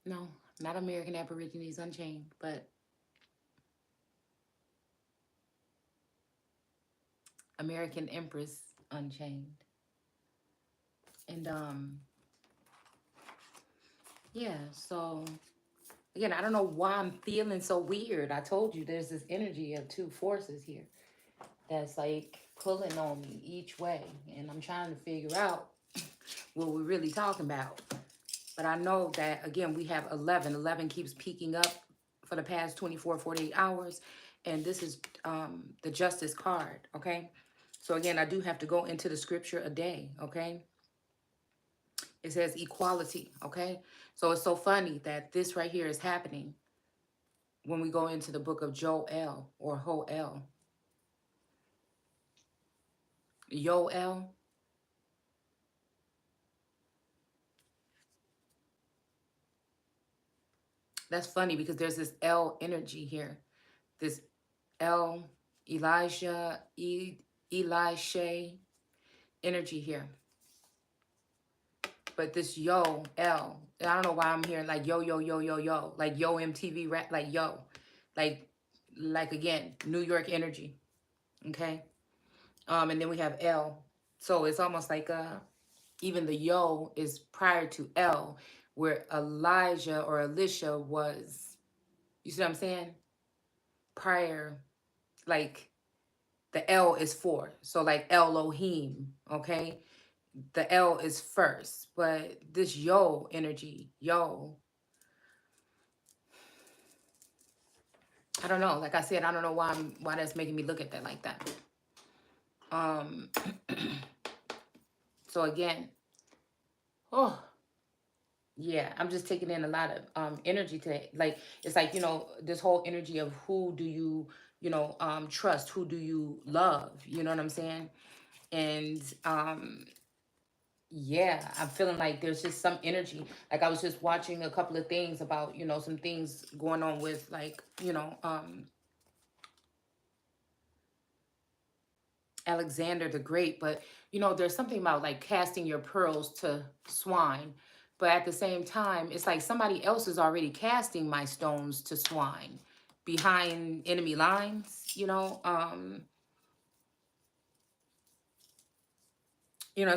No, not American Aborigines Unchained, but American Empress Unchained. And yeah, so again, I don't know why I'm feeling so weird. I told you there's this energy of two forces here that's like pulling on me each way. And I'm trying to figure out what we're really talking about. But I know that, again, we have 11. 11 keeps peaking up for the past 24, 48 hours. And this is the Justice card, okay? So again, I do have to go into the scripture a day, okay? It says equality, okay? So it's so funny that this right here is happening when we go into the book of Joel or Hoel. Yoel. That's funny because there's this L energy here. This L, Elijah, Elisha energy here. But this yo, L, I don't know why I'm hearing like yo, yo, yo, yo, yo. Like yo MTV rap, like yo. Like again, New York energy. Okay? And then we have L. So it's almost like even the yo is prior to L, where Elijah or Elisha was, you see what I'm saying? Prior, like the L is for. So like Elohim, okay? The L is first. But this yo energy, yo, I don't know. Like I said, I don't know why that's making me look at that like that. Um so again, oh yeah, I'm just taking in a lot of energy today. Like it's like, this whole energy of who do you, trust, who do you love, you know what I'm saying? And yeah, I'm feeling like there's just some energy. Like I was just watching a couple of things about, some things going on with like, Alexander the Great, but there's something about like casting your pearls to swine. But at the same time, it's like somebody else is already casting my stones to swine behind enemy lines. It's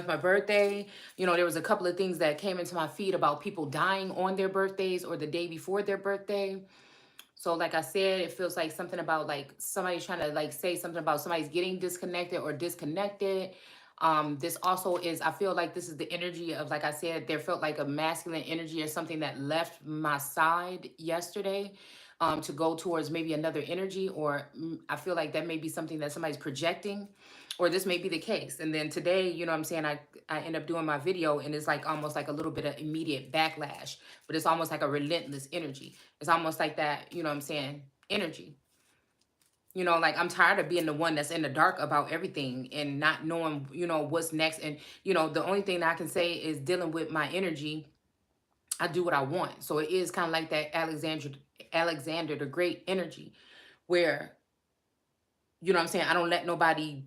my birthday. There was a couple of things that came into my feed about people dying on their birthdays or the day before their birthday. So like I said, it feels like something about like somebody trying to like say something about somebody's getting disconnected or disconnected. This also is, I feel like this is the energy of, like I said, there felt like a masculine energy or something that left my side yesterday to go towards maybe another energy, or I feel like that may be something that somebody's projecting, or this may be the case. And then today, you know what I'm saying, I end up doing my video and it's like almost like a little bit of immediate backlash, but it's almost like a relentless energy. It's almost like that, you know what I'm saying, energy. Like I'm tired of being the one that's in the dark about everything and not knowing, what's next. And, the only thing that I can say is dealing with my energy. I do what I want. So it is kind of like that Alexander the Great energy where, you know what I'm saying, I don't let nobody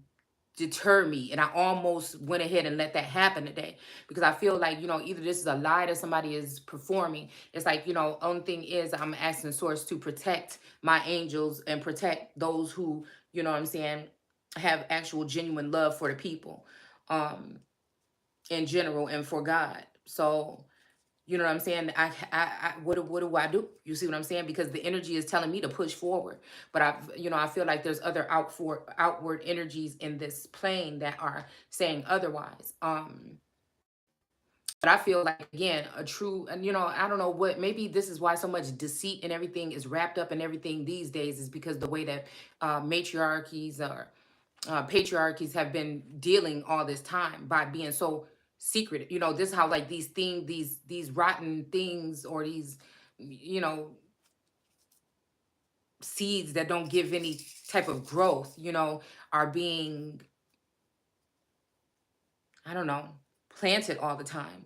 deter me. And I almost went ahead and let that happen today because I feel like, either this is a lie that somebody is performing. It's like, only thing is I'm asking source to protect my angels and protect those who, you know what I'm saying, have actual genuine love for the people in general and for God. So, you know what I'm saying? What do I do? You see what I'm saying? Because the energy is telling me to push forward, but I feel like there's other outward energies in this plane that are saying otherwise. But I feel like again, a true, and I don't know what. Maybe this is why so much deceit and everything is wrapped up in everything these days, is because the way that matriarchies or patriarchies have been dealing all this time by being so secret. This is how like these rotten things, or these, you know, seeds that don't give any type of growth, are being, I don't know, planted all the time.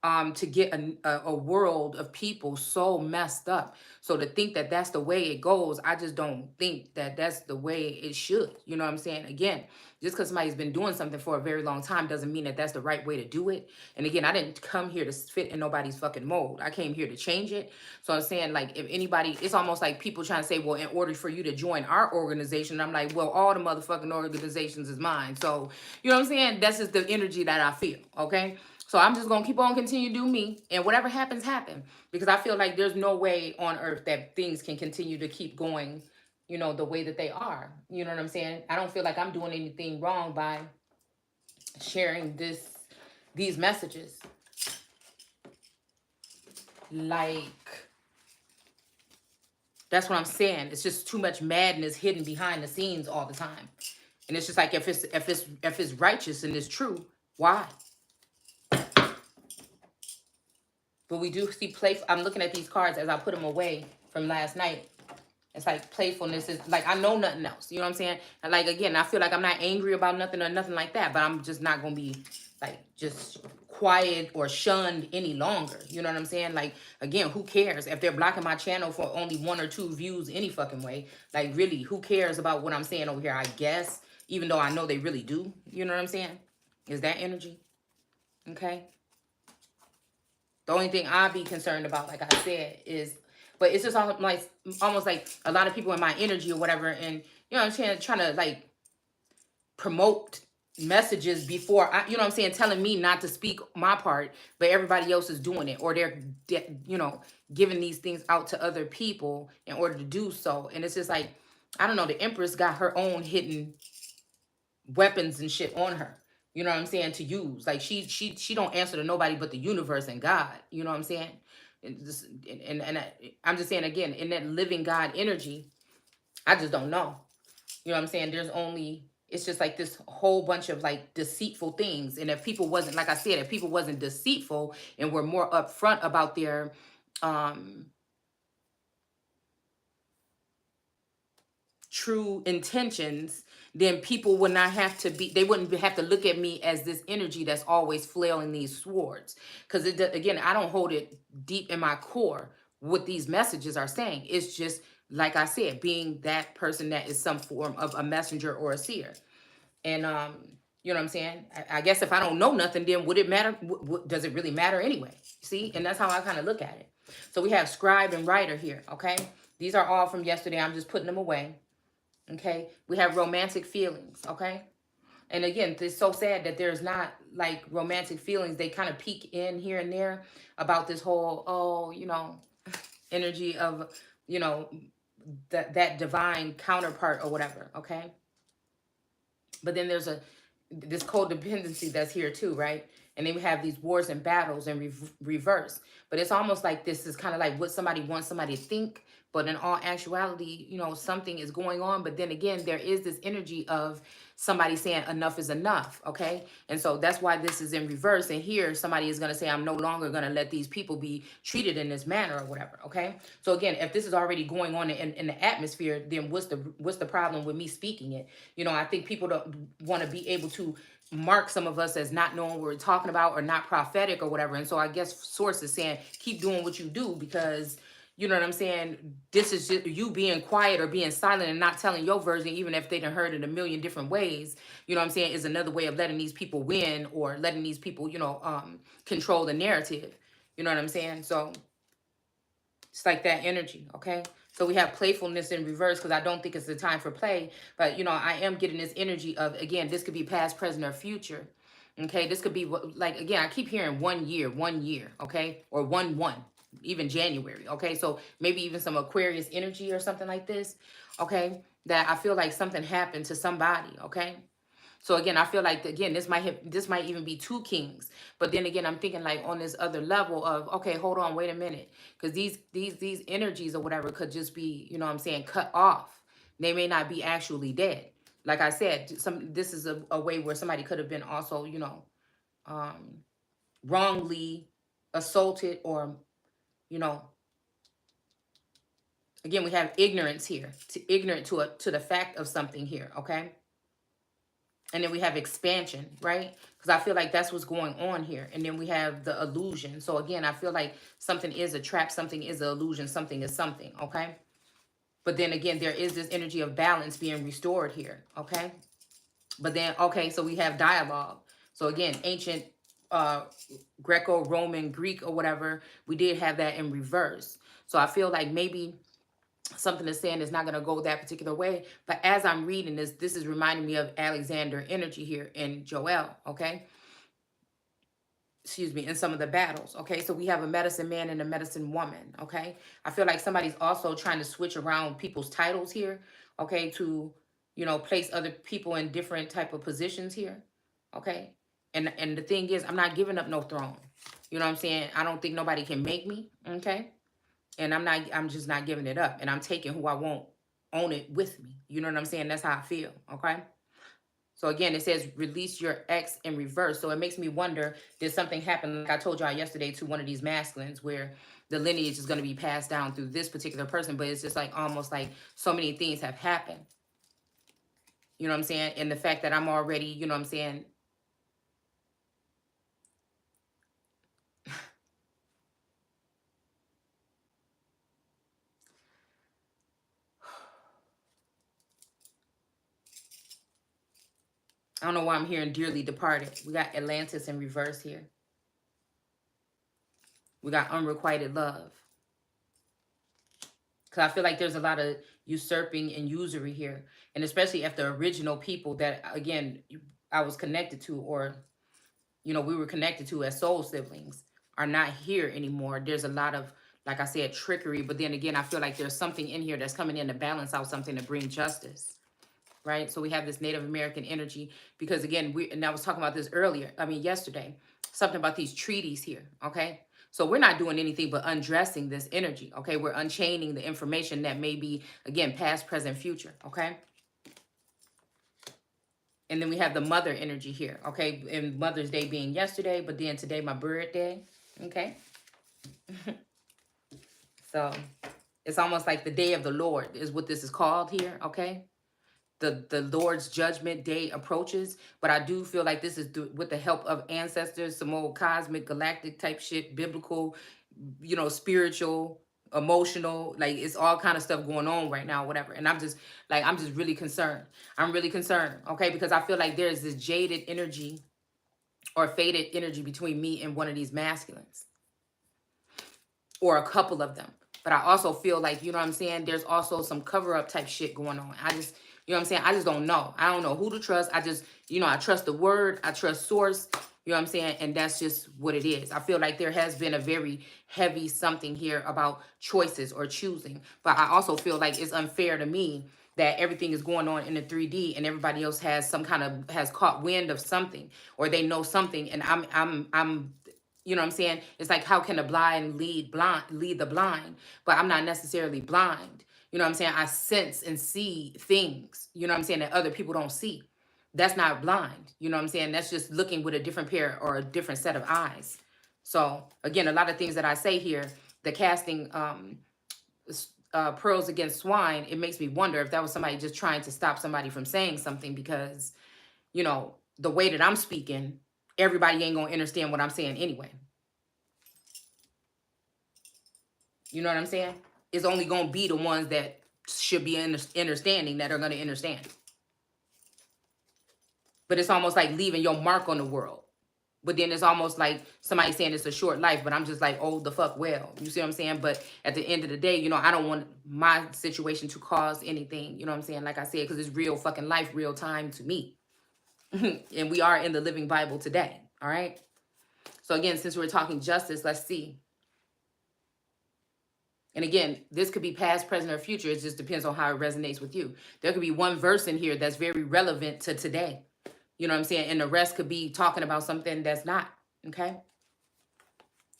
to get a world of people so messed up. So to think that that's the way it goes, I just don't think that that's the way it should. You know what I'm saying? Again, just because somebody's been doing something for a very long time doesn't mean that that's the right way to do it. And again, I didn't come here to fit in nobody's fucking mold. I came here to change it. So I'm saying, like, if anybody, it's almost like people trying to say, well, in order for you to join our organization, I'm like, well, all the motherfucking organizations is mine. So, you know what I'm saying? That's just the energy that I feel, okay? So I'm just going to keep on continue to do me, and whatever happens, happen. Because I feel like there's no way on earth that things can continue to keep going, you know, the way that they are. You know what I'm saying? I don't feel like I'm doing anything wrong by sharing these messages. Like, that's what I'm saying. It's just too much madness hidden behind the scenes all the time. And it's just like, if it's righteous and it's true, why? But we do see play. I'm looking at these cards as I put them away from last night. It's like playfulness is like, I know nothing else. You know what I'm saying? And like, again, I feel like I'm not angry about nothing or nothing like that, but I'm just not going to be like just quiet or shunned any longer. You know what I'm saying? Like, again, who cares if they're blocking my channel for only 1 or 2 views any fucking way? Like, really, who cares about what I'm saying over here? I guess, even though I know they really do. You know what I'm saying? Is that energy? Okay. The only thing I'd be concerned about, like I said, is, but it's just almost like a lot of people in my energy or whatever, and you know what I'm saying, trying to like promote messages before I, you know what I'm saying, telling me not to speak my part, but everybody else is doing it, or they're, you know, giving these things out to other people in order to do so. And it's just like, I don't know, the Empress got her own hidden weapons and shit on her. You know what I'm saying? To use. Like, she don't answer to nobody but the universe and God. You know what I'm saying? And I'm just saying, again, in that living God energy, I just don't know. You know what I'm saying? There's only, it's just like this whole bunch of like deceitful things. And if people wasn't, like I said, if people wasn't deceitful and were more upfront about their true intentions, then people would not have to be, they wouldn't have to look at me as this energy that's always flailing these swords. Because again, I don't hold it deep in my core what these messages are saying. It's just, like I said, being that person that is some form of a messenger or a seer. And you know what I'm saying? I guess if I don't know nothing, then would it matter? Does it really matter anyway? See? And that's how I kind of look at it. So we have scribe and writer here, okay? These are all from yesterday. I'm just putting them away. Okay, we have romantic feelings. Okay, and again, it's so sad that there's not like romantic feelings. They kind of peek in here and there about this whole, oh, you know, energy of, you know, that divine counterpart or whatever. Okay, but then there's this codependency that's here too, right? And then we have these wars and battles in reverse. But it's almost like this is kind of like what somebody wants somebody to think. But in all actuality, you know, something is going on. But then again, there is this energy of somebody saying enough is enough, okay? And so that's why this is in reverse. And here, somebody is going to say, I'm no longer going to let these people be treated in this manner or whatever, okay? So again, if this is already going on in the atmosphere, then what's the problem with me speaking it? You know, I think people don't want to be able to mark some of us as not knowing what we're talking about or not prophetic or whatever. And so I guess Source is saying, keep doing what you do because, you know what I'm saying, this is just you being quiet or being silent and not telling your version, even if they done heard it a million different ways, you know what I'm saying, is another way of letting these people win or letting these people, you know, control the narrative. You know what I'm saying? So it's like that energy, okay? So we have playfulness in reverse because I don't think it's the time for play. But, you know, I am getting this energy of, again, this could be past, present, or future. Okay, this could be, like, again, I keep hearing 1 year, okay? Or 1/1, even January, okay? So maybe even some Aquarius energy or something like this, okay? That I feel like something happened to somebody, okay? So again, I feel like, again, this might even be 2 kings. But then again, I'm thinking like on this other level of, okay, hold on, wait a minute. Because these energies or whatever could just be, you know what I'm saying, cut off. They may not be actually dead. Like I said, this is a way where somebody could have been also, you know, wrongly assaulted or, you know, again, we have ignorance here, ignorant to the fact of something here, okay? And then we have expansion, right? Because I feel like that's what's going on here. And then we have the illusion. So again, I feel like something is a trap, something is an illusion, something is something, okay? But then again, there is this energy of balance being restored here, okay? But then, okay, so we have dialogue. So again, ancient Greco-Roman, Greek or whatever, we did have that in reverse. So I feel like maybe something is saying is not going to go that particular way. But as I'm reading this, this is reminding me of Alexander energy here in Joel, okay? Excuse me, in some of the battles, okay? So we have a medicine man and a medicine woman, okay? I feel like somebody's also trying to switch around people's titles here, okay, to, you know, place other people in different type of positions here, okay? And the thing is, I'm not giving up no throne. You know what I'm saying? I don't think nobody can make me, okay? And I'm just not giving it up. And I'm taking who I want own it with me. You know what I'm saying? That's how I feel, okay? So again, it says release your ex in reverse. So it makes me wonder, did something happen, like I told y'all yesterday, to one of these masculines where the lineage is going to be passed down through this particular person, but it's just like almost like so many things have happened. You know what I'm saying? And the fact that I'm already, you know what I'm saying, I don't know why I'm hearing dearly departed. We got Atlantis in reverse here. We got unrequited love. Because I feel like there's a lot of usurping and usury here. And especially if the original people that, again, I was connected to, or, you know, we were connected to as soul siblings, are not here anymore. There's a lot of, like I said, trickery. But then again, I feel like there's something in here that's coming in to balance out something to bring justice. Right? So we have this Native American energy. Because again, and I was talking about this earlier, yesterday, something about these treaties here, okay? So we're not doing anything but undressing this energy, okay? We're unchaining the information that may be, again, past, present, future, okay? And then we have the mother energy here, okay? And Mother's Day being yesterday, but then today my birthday, okay? So it's almost like the day of the Lord is what this is called here, okay? The Lord's judgment day approaches, but I do feel like this is with the help of ancestors, some old cosmic galactic type shit, biblical, you know, spiritual, emotional, like it's all kind of stuff going on right now, whatever. And I'm just really concerned. I'm really concerned, okay, because I feel like there's this jaded energy or faded energy between me and one of these masculines, or a couple of them. But I also feel like, you know what I'm saying, there's also some cover-up type shit going on. I just, you know what I'm saying, I just don't know. I don't know who to trust. I just, you know, I trust the word. I trust source. You know what I'm saying? And that's just what it is. I feel like there has been a very heavy something here about choices or choosing. But I also feel like it's unfair to me that everything is going on in the 3D and everybody else has some kind of, has caught wind of something, or they know something, and I'm you know what I'm saying? It's like, how can the blind lead the blind? But I'm not necessarily blind. You know what I'm saying? I sense and see things, you know what I'm saying, that other people don't see. That's not blind. You know what I'm saying? That's just looking with a different pair or a different set of eyes. So again, a lot of things that I say here, the casting pearls against swine, it makes me wonder if that was somebody just trying to stop somebody from saying something, because, you know, the way that I'm speaking, everybody ain't gonna understand what I'm saying anyway. You know what I'm saying? It's only gonna be the ones that should be understanding that are gonna understand. But it's almost like leaving your mark on the world. But then it's almost like somebody saying it's a short life, but I'm just like, oh, the fuck well. You see what I'm saying? But at the end of the day, you know, I don't want my situation to cause anything, you know what I'm saying? Like I said, because it's real fucking life, real time to me. And we are in the living Bible today, all right? So again, since we're talking justice, let's see. And again, this could be past, present, or future. It just depends on how it resonates with you. There could be one verse in here that's very relevant to today. You know what I'm saying? And the rest could be talking about something that's not, okay?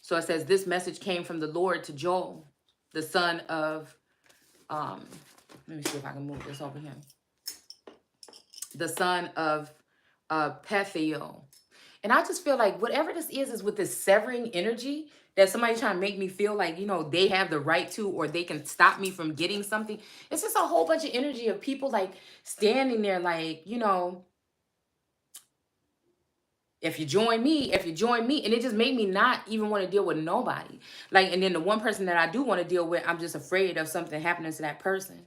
So it says, this message came from the Lord to Joel, the son of, let me see if I can move this over here. The son of Pethiel. And I just feel like whatever this is with this severing energy, that somebody's trying to make me feel like, you know, they have the right to, or they can stop me from getting something. It's just a whole bunch of energy of people like standing there like, you know, If you join me, and it just made me not even want to deal with nobody. Like, and then the one person that I do want to deal with, I'm just afraid of something happening to that person.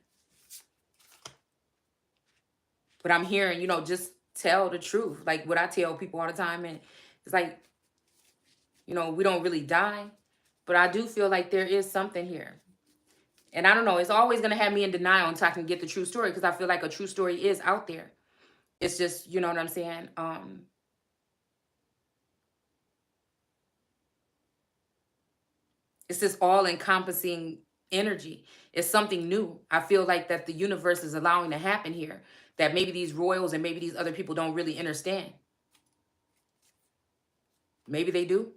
But I'm hearing, you know, just tell the truth. Like what I tell people all the time. And it's like, you know, we don't really die. But I do feel like there is something here. And I don't know. It's always going to have me in denial until I can get the true story. Because I feel like a true story is out there. It's just, you know what I'm saying? It's this all-encompassing energy. It's something new. I feel like that the universe is allowing to happen here. That maybe these royals and maybe these other people don't really understand. Maybe they do.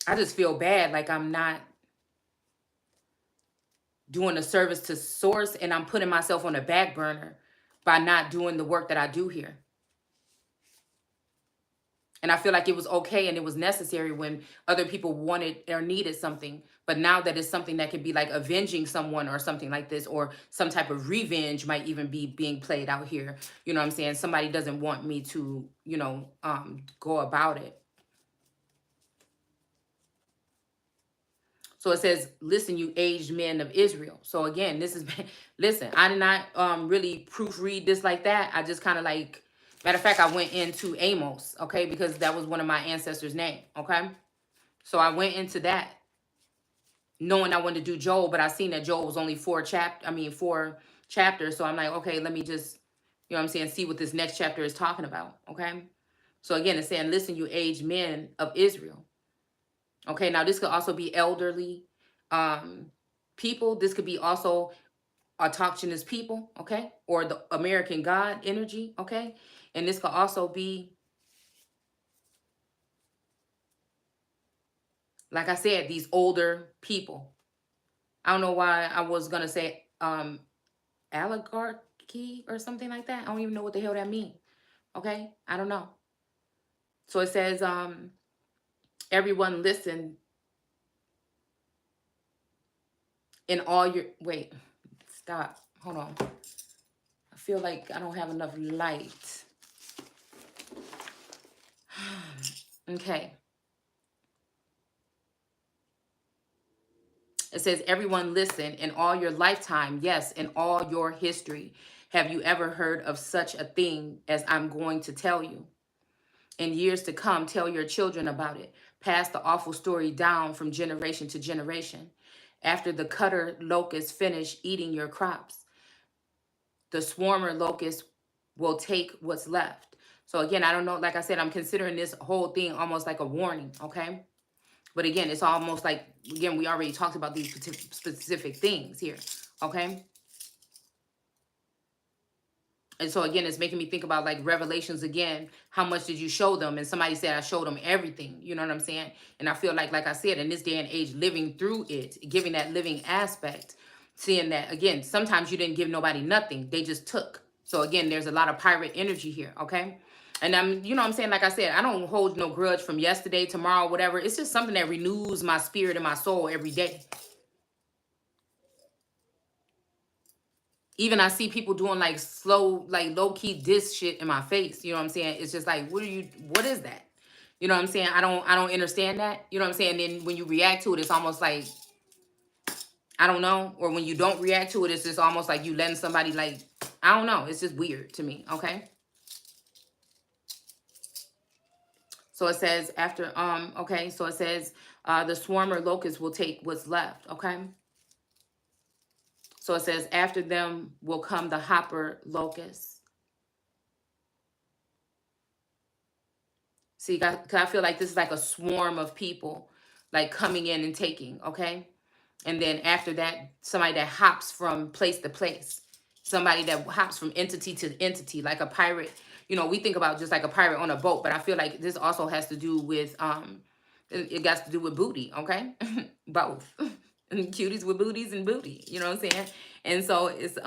I just feel bad, like I'm not doing a service to source, and I'm putting myself on a back burner by not doing the work that I do here. And I feel like it was okay and it was necessary when other people wanted or needed something. But now that it's something that could be like avenging someone or something like this, or some type of revenge might even be being played out here. You know what I'm saying? Somebody doesn't want me to, you know, go about it. So it says, listen, you aged men of Israel. So again, this is, listen, I did not really proofread this like that. I just kind of like, matter of fact, I went into Amos, okay, because that was one of my ancestors' name, okay? So I went into that knowing I wanted to do Joel, but I seen that Joel was only 4 chapters. So I'm like, okay, let me just, you know what I'm saying, see what this next chapter is talking about, okay? So again, it's saying, listen, you aged men of Israel. Okay, now this could also be elderly people. This could be also autochthonous people, okay? Or the American God energy, okay? And this could also be, like I said, these older people. I don't know why I was going to say oligarchy or something like that. I don't even know what the hell that means, okay? I don't know. So it says, everyone listen in all your, wait, stop, hold on. I feel like I don't have enough light. Okay. It says, everyone listen, in all your lifetime, yes, in all your history, have you ever heard of such a thing as I'm going to tell you? In years to come, tell your children about it. Pass the awful story down from generation to generation. After the cutter locusts finish eating your crops, the swarmer locust will take what's left. So again, I don't know, like I said, I'm considering this whole thing almost like a warning, okay? But again, it's almost like, again, we already talked about these specific things here, okay? And so again, it's making me think about like Revelations again. How much did you show them? And somebody said, I showed them everything. You know what I'm saying? And I feel like I said, in this day and age, living through it, giving that living aspect, seeing that, again, sometimes you didn't give nobody nothing. They just took. So again, there's a lot of pirate energy here, okay? And I'm, you know what I'm saying? Like I said, I don't hold no grudge from yesterday, tomorrow, whatever. It's just something that renews my spirit and my soul every day. Even I see people doing like slow, like low-key diss shit in my face. You know what I'm saying? It's just like, what is that? You know what I'm saying? I don't understand that. You know what I'm saying? And then when you react to it, it's almost like, I don't know. Or when you don't react to it, it's just almost like you letting somebody like, I don't know. It's just weird to me. Okay. So it says after, okay. So it says, the swarmer locusts will take what's left. Okay. So it says, after them will come the hopper locusts. See, cause I feel like this is like a swarm of people like coming in and taking, okay? And then after that, somebody that hops from place to place. Somebody that hops from entity to entity, like a pirate. You know, we think about just like a pirate on a boat, but I feel like this also has to do with, it got to do with booty, okay? Both. Cuties with booties and booty, you know what I'm saying? And so it's,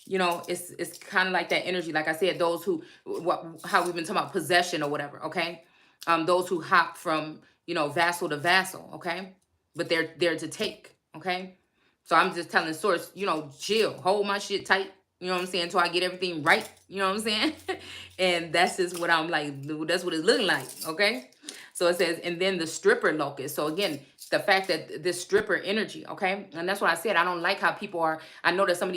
you know, it's kind of like that energy. Like I said, those who, how we've been talking about possession or whatever, okay? Those who hop from, you know, vassal to vassal, okay? But they're there to take, okay? So I'm just telling Source, you know, chill, hold my shit tight. You know what I'm saying? Until I get everything right. You know what I'm saying? And that's just what I'm like, that's what it's looking like. Okay. So it says, and then the stripper locust. So again, the fact that this stripper energy, okay? And that's what I said. I don't like how people are, I know that some of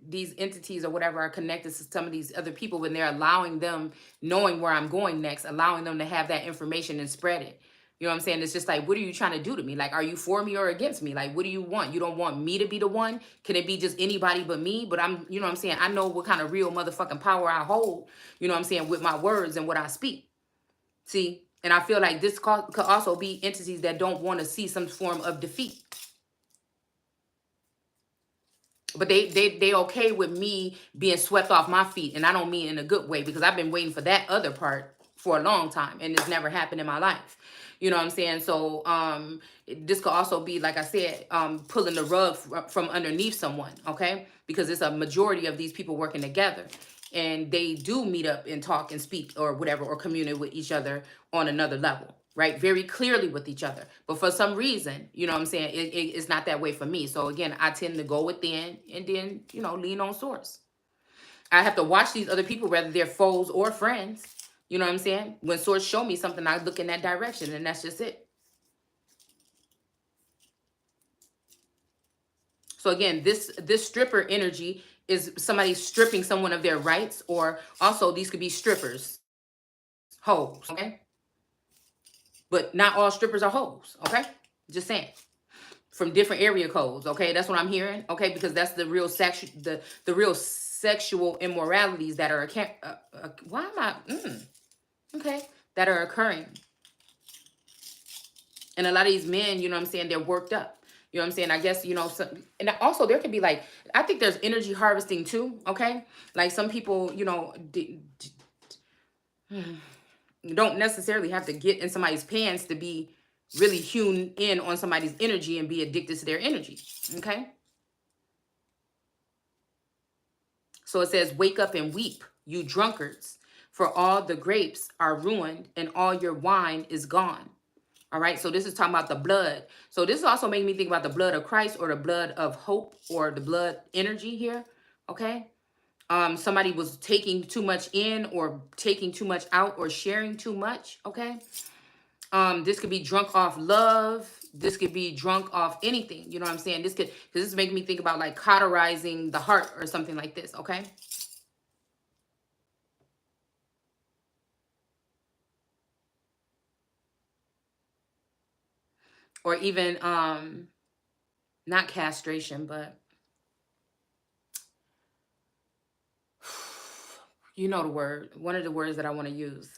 these entities or whatever are connected to some of these other people when they're allowing them, knowing where I'm going next, allowing them to have that information and spread it. You know what I'm saying? It's just like, what are you trying to do to me? Like, are you for me or against me? Like, what do you want? You don't want me to be the one? Can it be just anybody but me? But I'm, you know what I'm saying? I know what kind of real motherfucking power I hold, you know what I'm saying, with my words and what I speak. See? And I feel like this could also be entities that don't want to see some form of defeat. But they okay with me being swept off my feet. And I don't mean in a good way, because I've been waiting for that other part for a long time. And it's never happened in my life. You know what I'm saying? So this could also be, like I said, pulling the rug from underneath someone. Okay? Because it's a majority of these people working together. And they do meet up and talk and speak or whatever, or communicate with each other on another level, right? Very clearly with each other. But for some reason, you know what I'm saying, it's not that way for me. So again, I tend to go within and then, you know, lean on Source. I have to watch these other people, whether they're foes or friends. You know what I'm saying? When Source show me something, I look in that direction, and that's just it. So again, this stripper energy is somebody stripping someone of their rights, or also these could be strippers, hoes, okay? But not all strippers are hoes, okay? Just saying. From different area codes, okay? That's what I'm hearing, okay? Because that's the real the real sexual immoralities that are why am I okay, that are occurring. And a lot of these men, you know what I'm saying, they're worked up. You know what I'm saying? I guess, you know, and also there could be like, I think there's energy harvesting too, okay? Like some people, you know, don't necessarily have to get in somebody's pants to be really hewn in on somebody's energy and be addicted to their energy, okay? So it says, wake up and weep, you drunkards, for all the grapes are ruined and all your wine is gone. All right, so this is talking about the blood. So this also making me think about the blood of Christ, or the blood of hope, or the blood energy here, okay? Somebody was taking too much in, or taking too much out, or sharing too much, okay? This could be drunk off love. This could be drunk off anything, you know what I'm saying? Because this is making me think about like cauterizing the heart or something like this, okay? Or even not castration, but you know the word, one of the words that I want to use.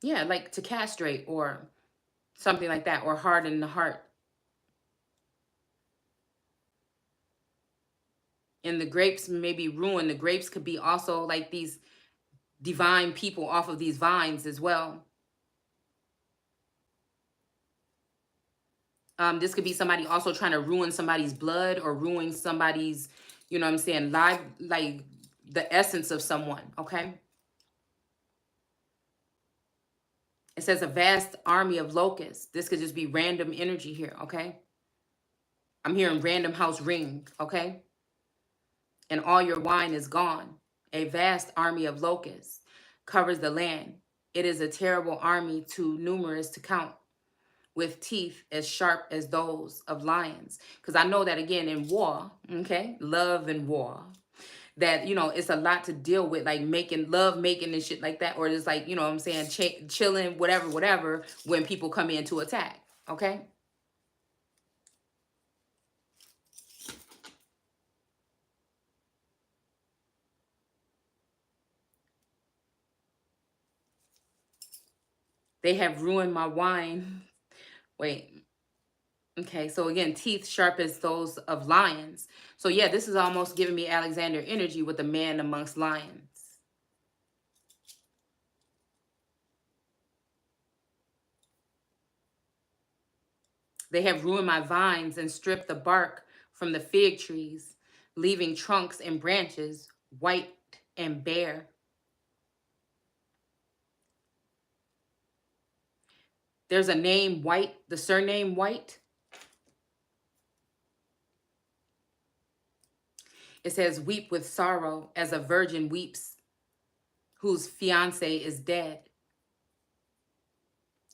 Yeah, like to castrate or something like that, or harden the heart. And the grapes may be ruined. The grapes could be also like these divine people off of these vines as well. This could be somebody also trying to ruin somebody's blood, or ruin somebody's, you know what I'm saying, live, like the essence of someone, okay? It says a vast army of locusts. This could just be random energy here, okay? I'm hearing random house ring, okay? And all your wine is gone. A vast army of locusts covers the land. It is a terrible army, too numerous to count, with teeth as sharp as those of lions. Because I know that, again, in war, okay, love and war, that, you know, it's a lot to deal with, like love making and shit like that. Or it's like, you know what I'm saying, chilling, whatever, when people come in to attack, okay? They have ruined my wine. Wait. Okay, so again, teeth sharp as those of lions. So yeah, this is almost giving me Alexander energy with the man amongst lions. They have ruined my vines and stripped the bark from the fig trees, leaving trunks and branches white and bare. There's a name White, the surname White. It says, weep with sorrow as a virgin weeps whose fiance is dead.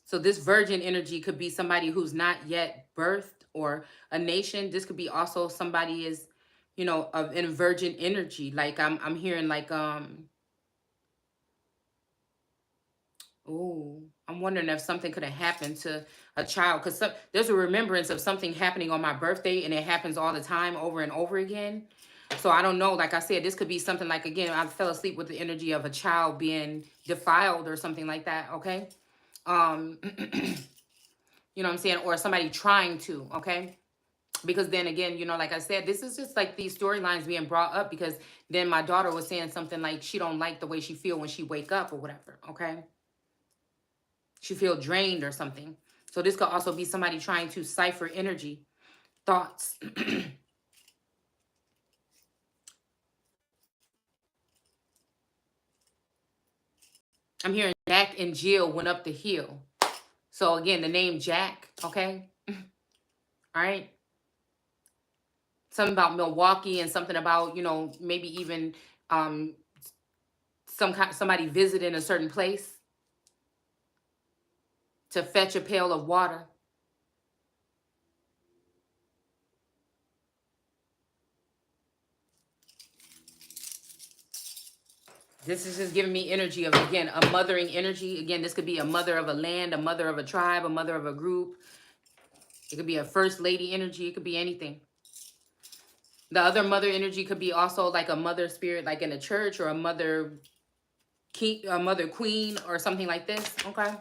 So this virgin energy could be somebody who's not yet birthed, or a nation. This could be also somebody is, you know, in virgin energy. Like I'm hearing like, oh, I'm wondering if something could have happened to a child, because there's a remembrance of something happening on my birthday, and it happens all the time over and over again. So I don't know. Like I said, this could be something like, again, I fell asleep with the energy of a child being defiled or something like that. Okay. You know what I'm saying? Or somebody trying to, okay? Because then again, you know, like I said, this is just like these storylines being brought up, because then my daughter was saying something like she don't like the way she feel when she wake up or whatever, okay? She feel drained or something. So this could also be somebody trying to cipher energy, thoughts. I'm hearing Jack and Jill went up the hill. So again, the name Jack, okay? All right. Something about Milwaukee, and something about, you know, maybe even somebody visiting a certain place to fetch a pail of water. This is just giving me energy of, again, a mothering energy. Again, this could be a mother of a land, a mother of a tribe, a mother of a group. It could be a first lady energy. It could be anything. The other mother energy could be also like a mother spirit, like in a church, or a mother queen or something like this, okay?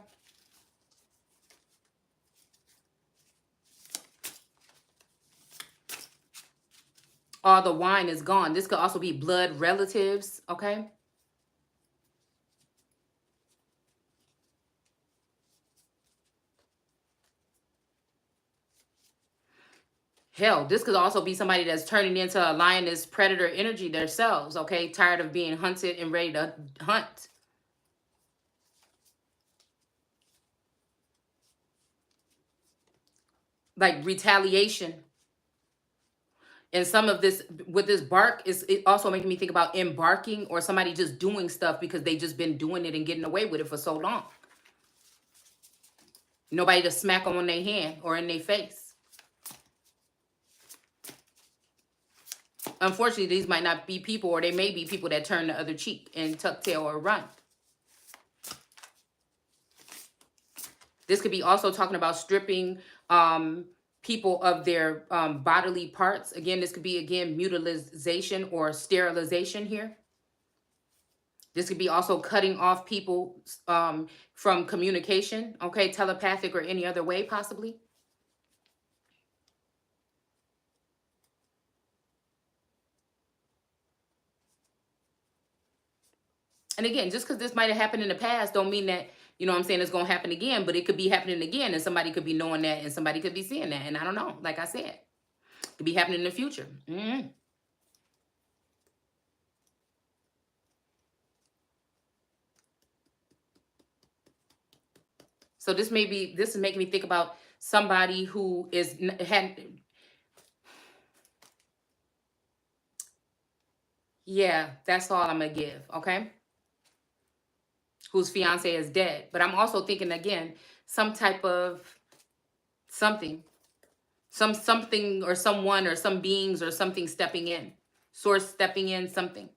All the wine is gone. This could also be blood relatives, okay? Hell, this could also be somebody that's turning into a lioness predator energy themselves, okay? Tired of being hunted and ready to hunt. Like retaliation. And some of this, with this bark, is it also making me think about embarking, or somebody just doing stuff because they just been doing it and getting away with it for so long. Nobody to smack them on their hand or in their face. Unfortunately, these might not be people, or they may be people that turn the other cheek and tuck tail or run. This could be also talking about stripping people of their bodily parts. Again, this could be, again, mutilization or sterilization here. This could be also cutting off people from communication, okay, telepathic or any other way possibly. And again, just because this might have happened in the past don't mean that, you know what I'm saying, it's going to happen again, but it could be happening again, and somebody could be knowing that, and somebody could be seeing that, and I don't know, like I said, it could be happening in the future. So this is making me think about somebody who yeah, that's all I'm going to give, okay? Whose fiance is dead. But I'm also thinking, again, some type of something or someone or some beings or something stepping in. Source stepping in, something.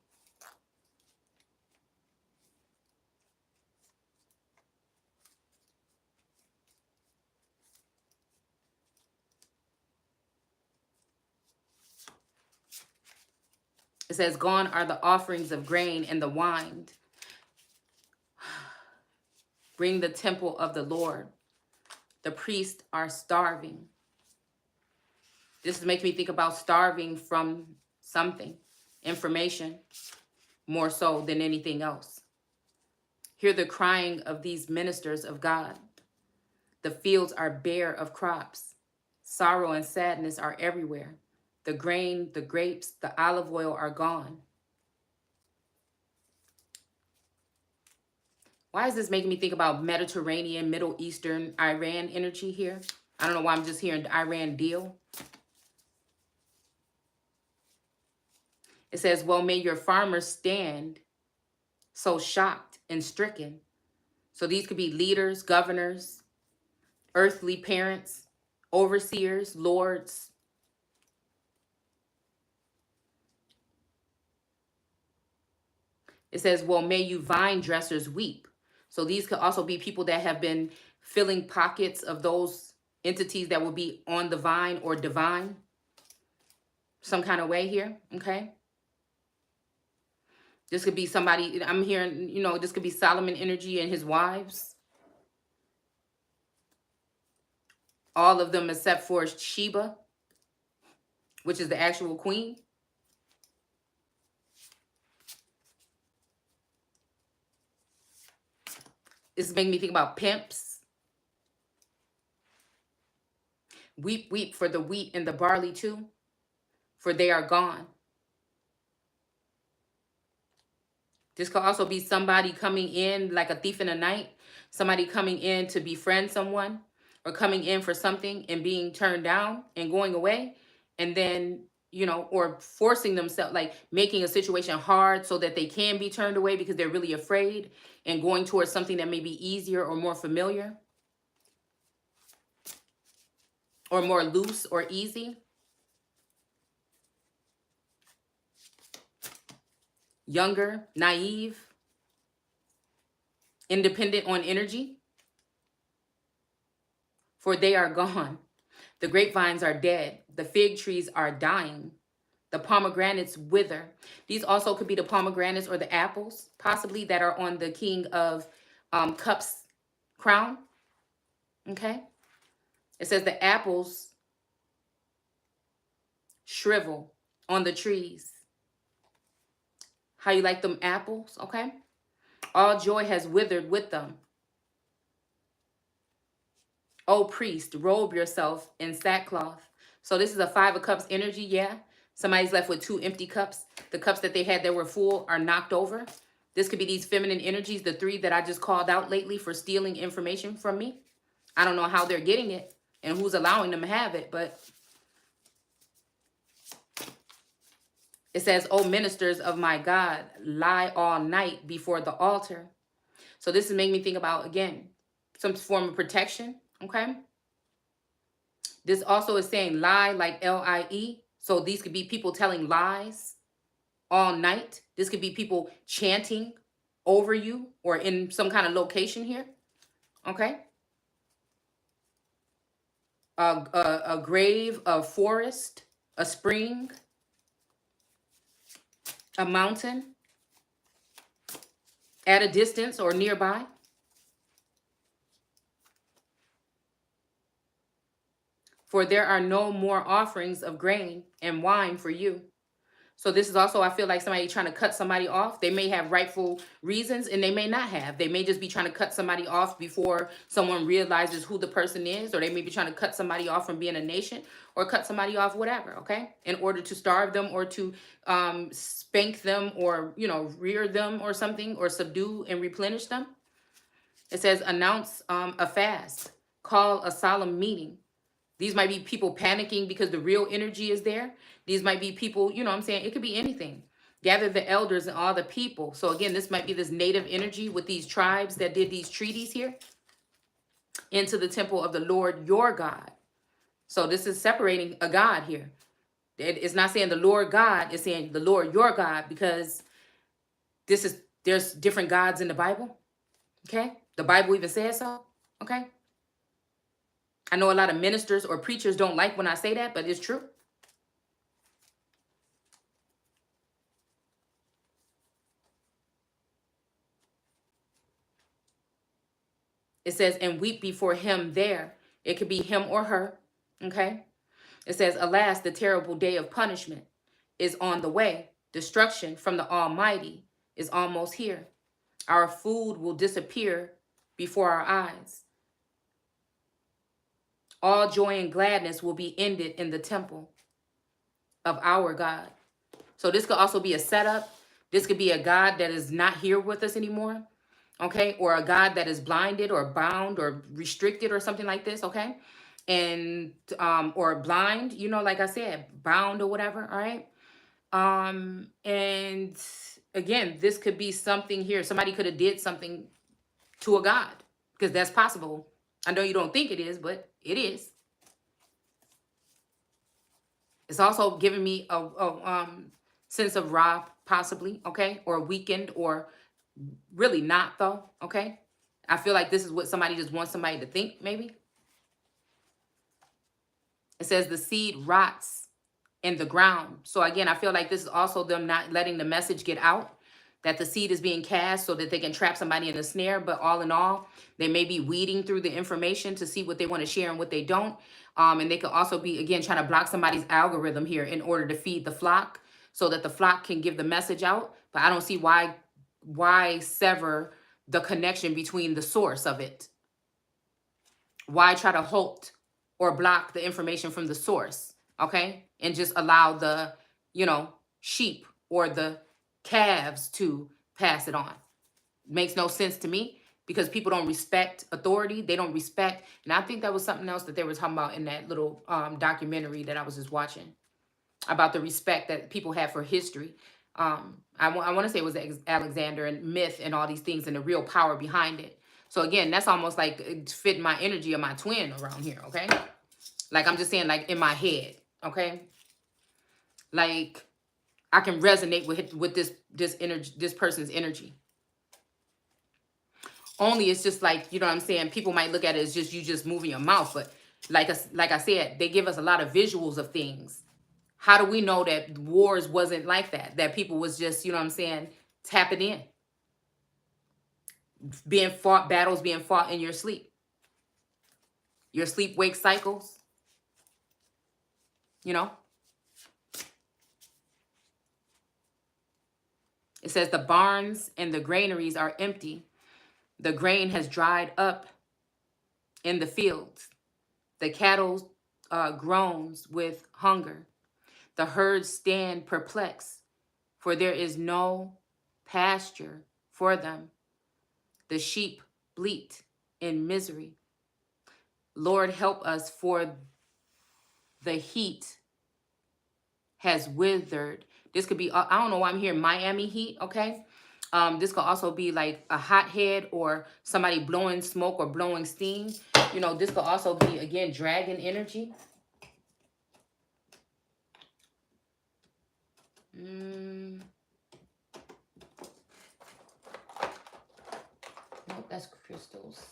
It says, gone are the offerings of grain and the wine. Bring the temple of the Lord. The priests are starving. This is making me think about starving from something, information, more so than anything else. Hear the crying of these ministers of God. The fields are bare of crops. Sorrow and sadness are everywhere. The grain, the grapes, the olive oil are gone. Why is this making me think about Mediterranean, Middle Eastern, Iran energy here? I don't know why I'm just hearing the Iran deal. It says, well, may your farmers stand so shocked and stricken. So these could be leaders, governors, earthly parents, overseers, lords. It says, well, may you vine dressers weep. So these could also be people that have been filling pockets of those entities that will be on the vine or divine, some kind of way here, okay? This could be somebody, I'm hearing, you know, this could be Solomon energy and his wives. All of them except for Sheba, which is the actual queen. This is making me think about pimps. Weep, weep for the wheat and the barley too, for they are gone. This could also be somebody coming in like a thief in the night, somebody coming in to befriend someone, or coming in for something and being turned down and going away, and then, you know, or forcing themselves, like making a situation hard so that they can be turned away because they're really afraid, and going towards something that may be easier or more familiar or more loose or easy. Younger, naive, independent on energy, for they are gone. The grapevines are dead. The fig trees are dying. The pomegranates wither. These also could be the pomegranates or the apples, possibly, that are on the King of Cups crown. Okay? It says the apples shrivel on the trees. How you like them apples? Okay? All joy has withered with them. O priest, robe yourself in sackcloth. So this is a 5 of Cups energy, yeah. Somebody's left with 2 empty cups. The cups that they had that were full are knocked over. This could be these feminine energies, the 3 that I just called out lately for stealing information from me. I don't know how they're getting it and who's allowing them to have it, but it says, "O ministers of my God, lie all night before the altar." So this is making me think about, again, some form of protection, okay? This also is saying lie, like L-I-E. So these could be people telling lies all night. This could be people chanting over you or in some kind of location here, okay? A grave, a forest, a spring, a mountain, at a distance or nearby. For there are no more offerings of grain and wine for you. So this is also, I feel like somebody trying to cut somebody off. They may have rightful reasons and they may not have. They may just be trying to cut somebody off before someone realizes who the person is, or they may be trying to cut somebody off from being a nation, or cut somebody off, whatever, okay? In order to starve them or to spank them, or, you know, rear them or something, or subdue and replenish them. It says, announce a fast, call a solemn meeting. These might be people panicking because the real energy is there. These might be people, you know what I'm saying? It could be anything. Gather the elders and all the people. So again, this might be this native energy with these tribes that did these treaties here into the temple of the Lord your God. So this is separating a God here. It's not saying the Lord God, it's saying the Lord your God, because there's different gods in the Bible. Okay? The Bible even says so. Okay? I know a lot of ministers or preachers don't like when I say that, but it's true. It says, and weep before him there. It could be him or her, okay? It says, alas, the terrible day of punishment is on the way. Destruction from the Almighty is almost here. Our food will disappear before our eyes. All joy and gladness will be ended in the temple of our God. So this could also be a setup. This could be a God that is not here with us anymore, okay? Or a God that is blinded or bound or restricted or something like this, okay? And, or blind, you know, like I said, bound or whatever, all right? And again, this could be something here. Somebody could have did something to a god, because that's possible. I know you don't think it is, but it is. It's also giving me a sense of Ra, possibly, okay? Or weakened, or really not, though, okay? I feel like this is what somebody just wants somebody to think, maybe. It says the seed rots in the ground. So again, I feel like this is also them not letting the message get out, that the seed is being cast so that they can trap somebody in a snare. But all in all, they may be weeding through the information to see what they want to share and what they don't. And they could also be, again, trying to block somebody's algorithm here in order to feed the flock so that the flock can give the message out. But I don't see why sever the connection between the source of it. Why try to halt or block the information from the source, okay? And just allow the, sheep or the calves to pass it on. Makes no sense to me, because people don't respect authority. They don't respect. And I think that was something else that they were talking about in that little documentary that I was just watching, about the respect that people have for history. I want to say it was Alexander and myth and all these things and the real power behind it. So again, that's almost like it's fitting my energy of my twin around here, okay? Like, I'm just saying, like, in my head, okay? Like, I can resonate with this energy, this person's energy. Only it's just like, you know what I'm saying? People might look at it as just you just moving your mouth, but like I said, they give us a lot of visuals of things. How do we know that wars wasn't like that? That people was just, you know what I'm saying, tapping in, being fought, battles being fought in your sleep, your sleep-wake cycles, you know? It says the barns and the granaries are empty. The grain has dried up in the fields. The cattle groans with hunger. The herds stand perplexed, for there is no pasture for them. The sheep bleat in misery. Lord, help us, for the heat has withered. This could be, I don't know why I'm hearing Miami heat, okay? This could also be like a hothead or somebody blowing smoke or blowing steam. You know, this could also be, again, dragon energy. Nope, that's crystals.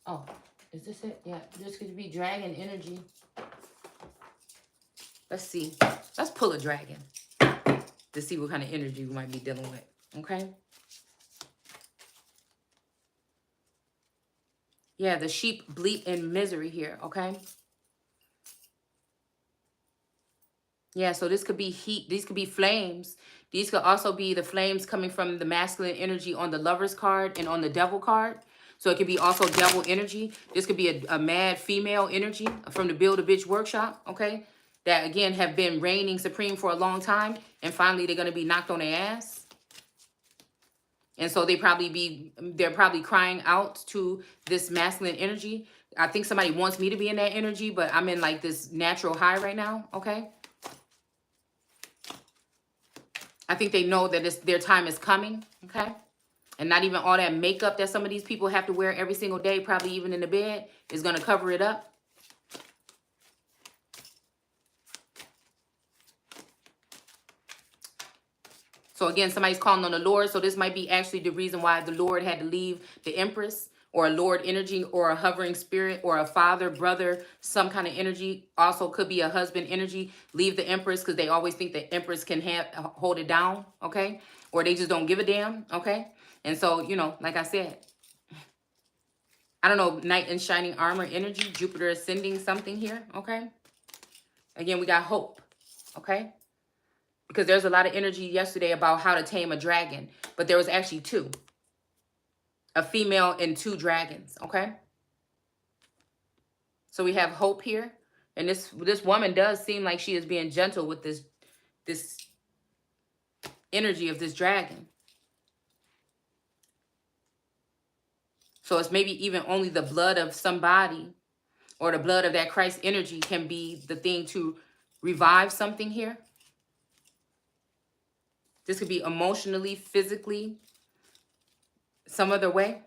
Oh, is this it? Yeah, this could be dragon energy. Let's see. Let's pull a dragon to see what kind of energy we might be dealing with. Okay. Yeah, the sheep bleat in misery here. Okay. Yeah, so this could be heat. These could be flames. These could also be the flames coming from the masculine energy on the Lover's card and on the Devil card. So it could be also devil energy. This could be a mad female energy from the Build a Bitch workshop, okay? That, again, have been reigning supreme for a long time. And finally, they're going to be knocked on their ass. And so they're probably crying out to this masculine energy. I think somebody wants me to be in that energy, but I'm in like this natural high right now, okay? I think they know that their time is coming, okay? And not even all that makeup that some of these people have to wear every single day, probably even in the bed, is going to cover it up. So again, somebody's calling on the Lord. So this might be actually the reason why the Lord had to leave the Empress, or a Lord energy, or a hovering spirit, or a father, brother, some kind of energy. Also could be a husband energy. Leave the Empress because they always think the Empress can hold it down, okay? Or they just don't give a damn, okay? And so, you know, like I said, I don't know, knight in shining armor energy, Jupiter ascending something here, okay? Again, we got hope, okay? Because there's a lot of energy yesterday about how to tame a dragon, but there was actually two. A female and two dragons, okay? So we have hope here. And this woman does seem like she is being gentle with this energy of this dragon. So it's maybe even only the blood of somebody or the blood of that Christ energy can be the thing to revive something here. This could be emotionally, physically, some other way.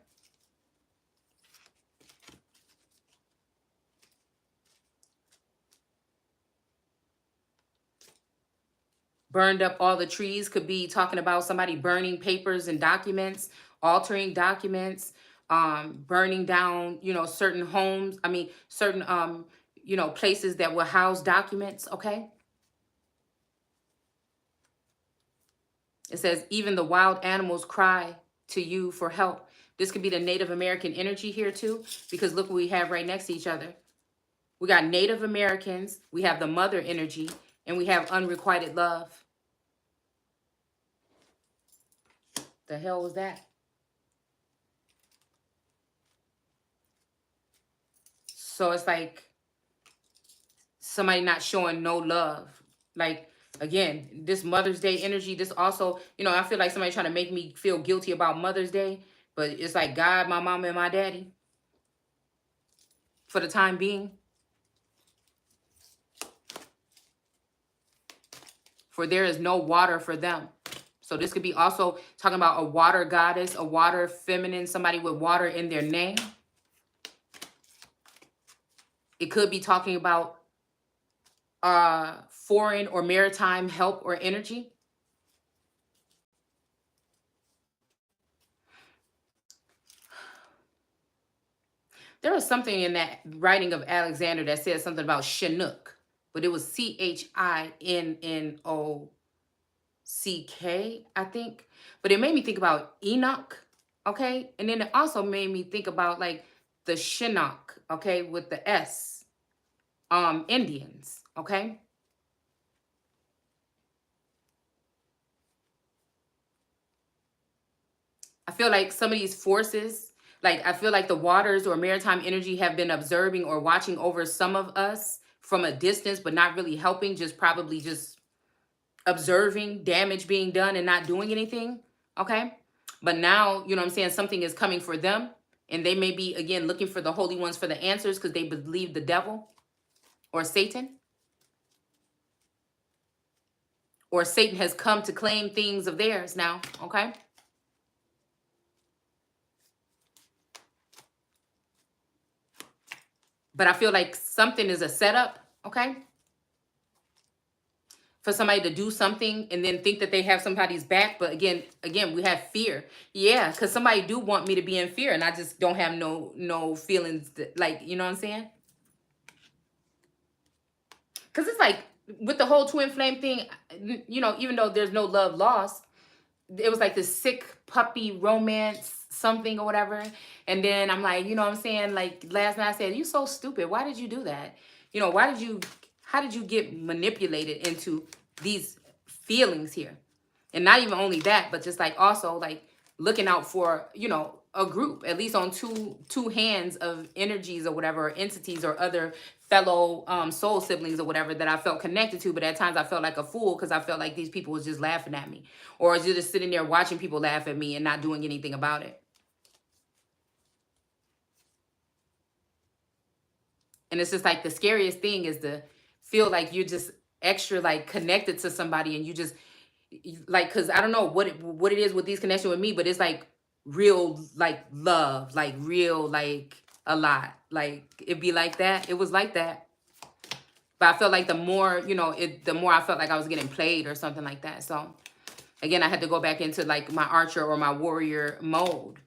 Burned up all the trees could be talking about somebody burning papers and documents, altering documents, burning down, certain homes. I mean, certain, places that will house documents. Okay. It says, even the wild animals cry to you for help. This could be the Native American energy here too, because look what we have right next to each other. We got Native Americans, we have the mother energy, and we have unrequited love. The hell was that? So it's like somebody not showing no love. Like, again, this Mother's Day energy, this also, I feel like somebody trying to make me feel guilty about Mother's Day, but it's like God, my mama, and my daddy for the time being. For there is no water for them. So this could be also talking about a water goddess, a water feminine, somebody with water in their name. It could be talking about foreign or maritime help or energy. There was something in that writing of Alexander that said something about Chinook, but it was CHINNOCK, I think. But it made me think about Enoch, okay? And then it also made me think about like the Chinook, okay, with the S, Indians, okay? I feel like some of these forces, like I feel like the waters or maritime energy have been observing or watching over some of us from a distance, but not really helping, just probably just observing damage being done and not doing anything, okay? But now, you know what I'm saying, something is coming for them, and they may be, again, looking for the holy ones for the answers because they believe the devil or Satan. Or Satan has come to claim things of theirs now, okay? But I feel like something is a setup, okay? For somebody to do something and then think that they have somebody's back. But again, we have fear. Yeah, because somebody do want me to be in fear and I just don't have no feelings that, like, you know what I'm saying? Because it's like with the whole twin flame thing, even though there's no love lost, it was like this sick puppy romance something or whatever. And then I'm like, you know what I'm saying? Like last night I said, you so stupid. Why did you do that? How did you get manipulated into these feelings here? And not even only that, but just like also like looking out for, a group, at least on two hands of energies or whatever, or entities or other fellow soul siblings or whatever that I felt connected to. But at times I felt like a fool because I felt like these people was just laughing at me, or was just sitting there watching people laugh at me and not doing anything about it. And it's just like the scariest thing is to feel like you're just extra like connected to somebody, and you just like, because I don't know what it is with these connections with me, but it's like real like love, like real like a lot, like it'd be like that. It was like that. But I felt like the more, the more I felt like I was getting played or something like that. So again, I had to go back into like my archer or my warrior mode.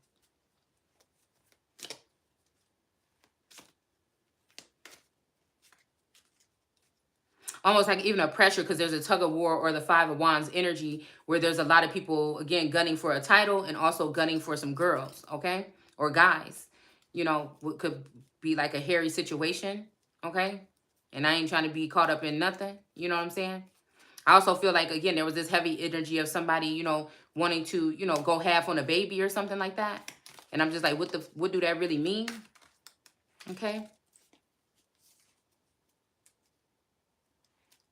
Almost like even a pressure, because there's a tug of war or the Five of Wands energy where there's a lot of people, again, gunning for a title and also gunning for some girls, okay? Or guys, what could be like a hairy situation, okay? And I ain't trying to be caught up in nothing, you know what I'm saying? I also feel like, again, there was this heavy energy of somebody, wanting to, go half on a baby or something like that. And I'm just like, what do that really mean? Okay.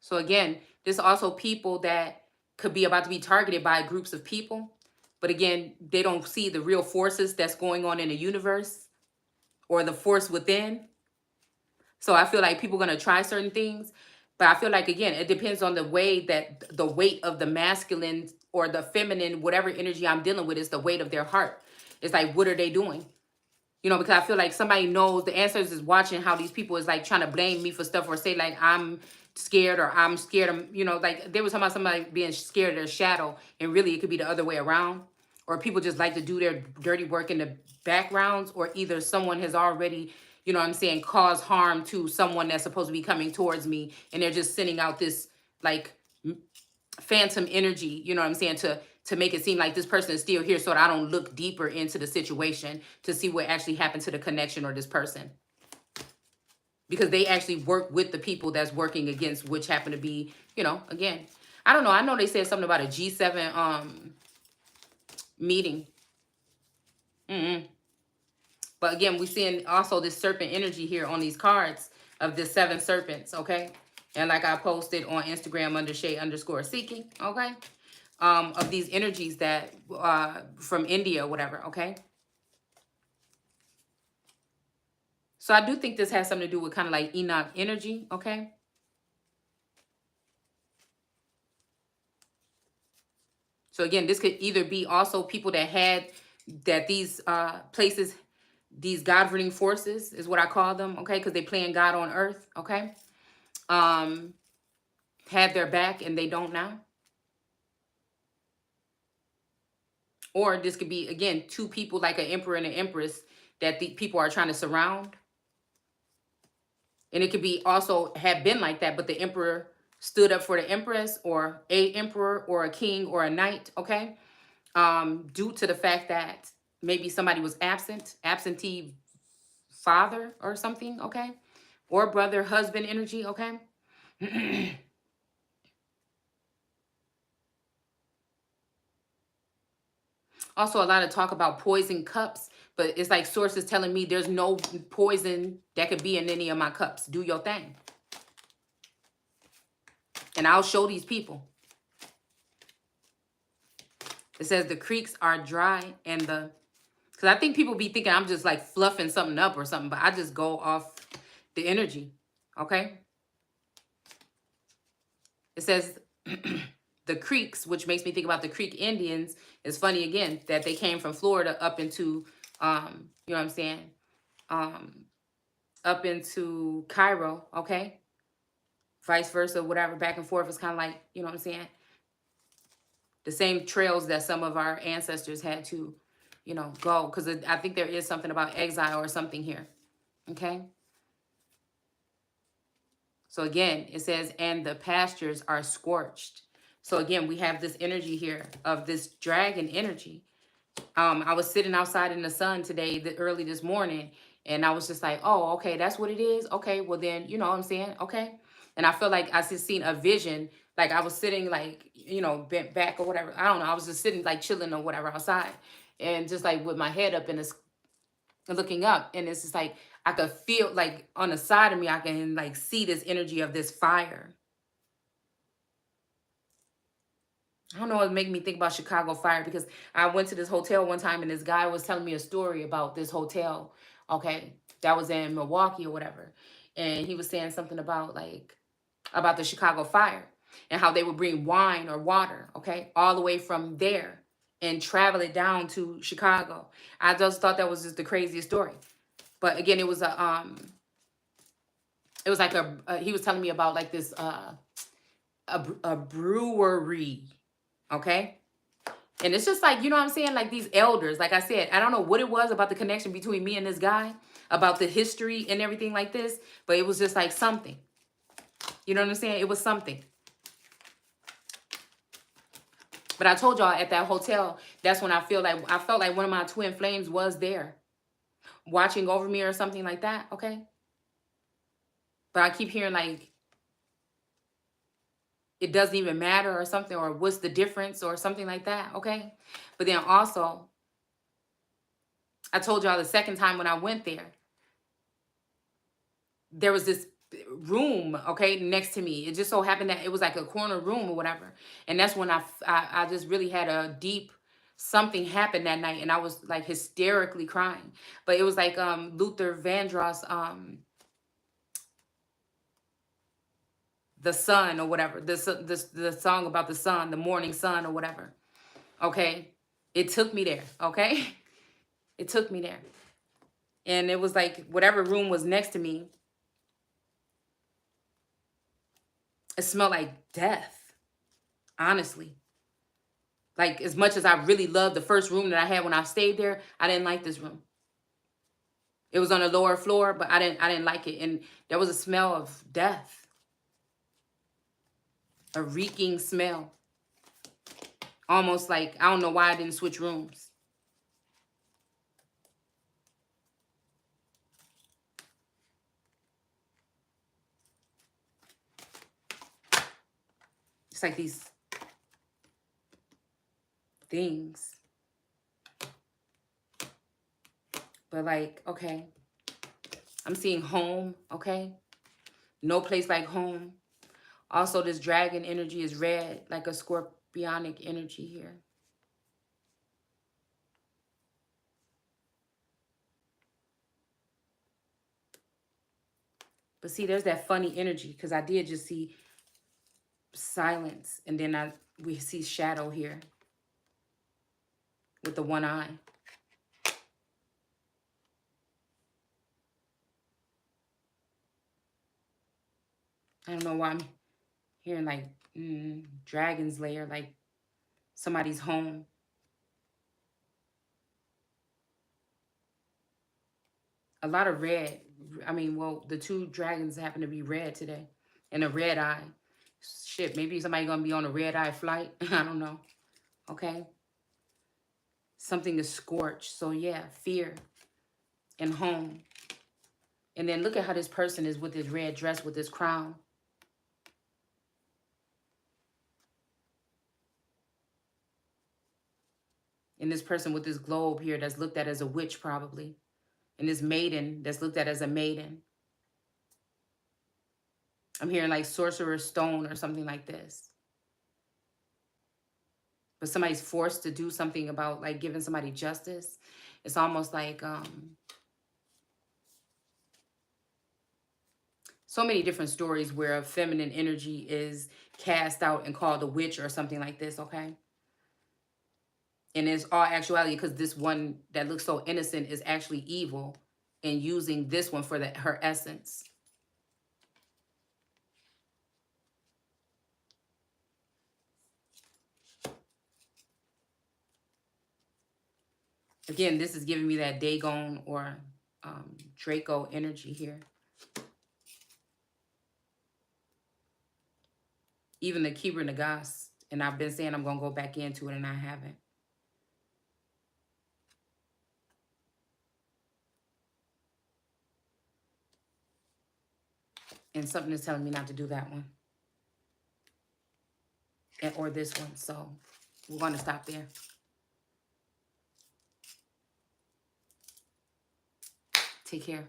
So again, there's also people that could be about to be targeted by groups of people. But again, they don't see the real forces that's going on in the universe or the force within. So I feel like people are going to try certain things. But I feel like, again, it depends on the way that the weight of the masculine or the feminine, whatever energy I'm dealing with is the weight of their heart. It's like, what are they doing? You know, because I feel like somebody knows, the ancestors is watching how these people is like trying to blame me for stuff, or say like I'm scared, or I'm scared of, you know, like they were talking about somebody being scared of their shadow, and really it could be the other way around. Or people just like to do their dirty work in the backgrounds, or either someone has already, you know what I'm saying, caused harm to someone that's supposed to be coming towards me, and they're just sending out this like phantom energy, you know what I'm saying, to make it seem like this person is still here, so that I don't look deeper into the situation to see what actually happened to the connection or this person. Because they actually work with the people that's working against, which happen to be, you know, again, I don't know. I know they said something about a G7 meeting. But again, we're seeing also this serpent energy here on these cards of the 7 serpents, okay? And like I posted on Instagram under _Seeking, okay? Of these energies that from India or whatever, okay? So I do think this has something to do with kind of like Enoch energy, okay? So again, this could either be also people that had, that these places, these God-bringing forces is what I call them, okay? Because they playing God on earth, okay? Had their back and they don't now. Or this could be, again, 2 people like an emperor and an empress that the people are trying to surround. And it could be also have been like that, but the emperor stood up for the empress, or a emperor or a king or a knight, okay? Due to the fact that maybe somebody was absentee father or something, okay? Or brother, husband energy, okay? Also, a lot of talk about poison cups, but it's like sources telling me there's no poison that could be in any of my cups. Do your thing. And I'll show these people. It says the creeks are dry and the... Because I think people be thinking I'm just like fluffing something up or something, but I just go off the energy, okay? It says the creeks, which makes me think about the Creek Indians. It's funny, again, that they came from Florida up into, you know what I'm saying, up into Cairo, okay? Vice versa, whatever, back and forth. It's kind of like, you know what I'm saying, the same trails that some of our ancestors had to, you know, go. Because I think there is something about exile or something here, okay? So again, it says, and the pastures are scorched. So again, we have this energy here of this dragon energy. I was sitting outside in the sun today, early this morning, and I was just like, oh, okay, that's what it is. Okay, well then, you know what I'm saying? Okay. And I felt like I just seen a vision. Like I was sitting like, you know, bent back or whatever. I don't know. I was just sitting like chilling or whatever outside. And just like with my head up and looking up. And it's just like, I could feel like on the side of me, I can like see this energy of this fire. I don't know, it made me think about Chicago fire, because I went to this hotel one time and this guy was telling me a story about this hotel, okay, that was in Milwaukee or whatever. And he was saying something about like, about the Chicago fire and how they would bring wine or water, okay, all the way from there and travel it down to Chicago. I just thought that was just the craziest story. But again, it was like he was telling me about like this, a brewery, okay? And it's just like, you know what I'm saying? Like these elders, like I said, I don't know what it was about the connection between me and this guy, about the history and everything like this, but it was just like something. You know what I'm saying? It was something. But I told y'all at that hotel, that's when I felt like one of my twin flames was there watching over me or something like that, okay? But I keep hearing like, it doesn't even matter or something, or what's the difference or something like that, okay? But then also, I told y'all the second time when I went there was this room, okay, next to me. It just so happened that it was like a corner room or whatever. And that's when I just really had a deep something happen that night, and I was like hysterically crying. But it was like Luther Vandross, the sun or whatever, the song about the sun, the morning sun or whatever. Okay? It took me there, okay? It took me there. And it was like whatever room was next to me, it smelled like death, honestly. Like, as much as I really loved the first room that I had when I stayed there, I didn't like this room. It was on the lower floor, but I didn't like it. And there was a smell of death. A reeking smell. Almost like, I don't know why I didn't switch rooms. It's like these things. But like, okay. I'm seeing home, okay? No place like home. Also, this dragon energy is red, like a scorpionic energy here. But see, there's that funny energy, because I did just see silence, and then we see shadow here with the one eye. I don't know why I'm hearing like dragon's lair, like somebody's home. A lot of red. I mean, well, the two dragons happen to be red today, and a red eye. Shit, maybe somebody gonna be on a red eye flight. I don't know. Okay. Something is scorched. So yeah, fear and home. And then look at how this person is with this red dress with this crown. And this person with this globe here that's looked at as a witch probably. And this maiden that's looked at as a maiden. I'm hearing like sorcerer's stone or something like this. But somebody's forced to do something about like giving somebody justice. It's almost like so many different stories where a feminine energy is cast out and called a witch or something like this, okay? And it's all actuality because this one that looks so innocent is actually evil and using this one for her essence. Again, this is giving me that Dagon or Draco energy here. Even the 𝘬𝘠, and I've been saying I'm going to go back into it, and I haven't. And something is telling me not to do that one. Or this one. So we're going to stop there. Take care.